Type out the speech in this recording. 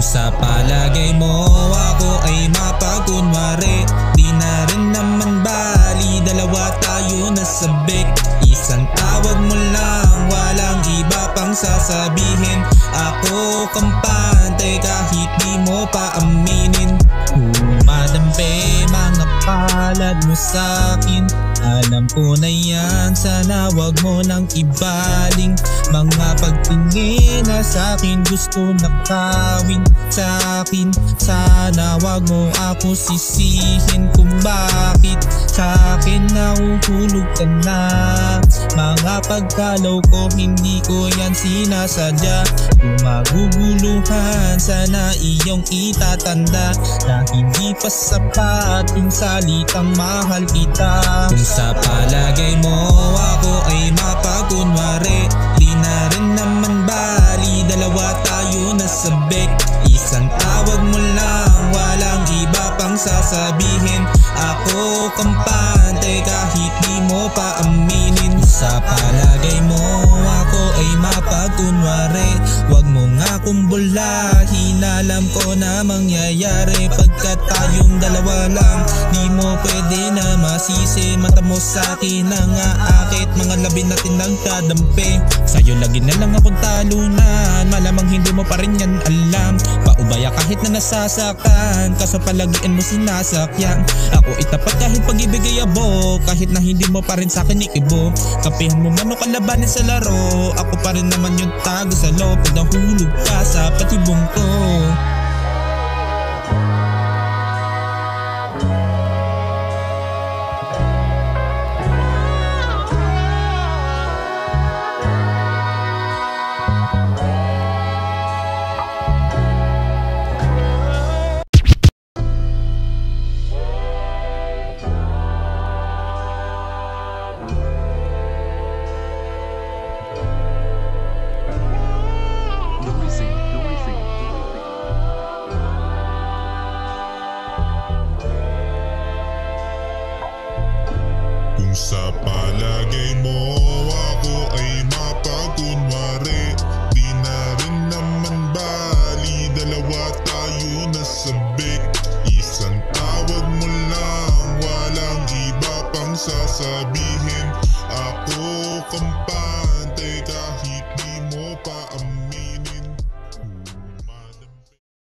Kung sa palagay mo ako ay mapagkunwari, di na rin naman bali, dalawa tayo nasabik. Isang tawag mo lang, walang iba pang sasabihin. Ako kampante kahit di mo pa aminin. Madampi mga palad mo sa'kin, alam ko na yan, sana wag mo nang ibaling. Mga pagtingin na sa'kin gusto nakawin sa'kin, sana wag mo ako sisihin kung bakit sa'kin nahuhulog ka na. Mga pagkalaw ko hindi ko yan sinasadya, kung maguguluhan sana iyong itatanda na hindi pa sapat yung salitang mahal kita. Kung sa palagay mo ako ay mapagkunwari, di na rin naman bali, dalawa tayo nasabik. Isang tawag mo lang, walang iba pang sasabihin. Ako kampante kahit di mo pa aminin. Sa palagay mo ako ay mapagkunwari, wag mo nga akong bulahin, alam ko na mangyayari. Pagkat tayong dalawa lang, di mo pwede na masisi. Mata mo sa'kin ang aakit, mga labi natin nagkadampi. Sa'yo lagi na lang akong talunan, malamang hindi mo pa rin yan alam. Paubaya kahit na nasasaktan, kaso palagian mo sinasakyan. Ako itapat kahit pag-ibigay abo, kahit na hindi mo pa rin sa'kin ikibo. Kapihan mo man o kalabanin sa laro, ako pa rin naman yung tago sa loob. Pag nahulog ka sa patibong ko,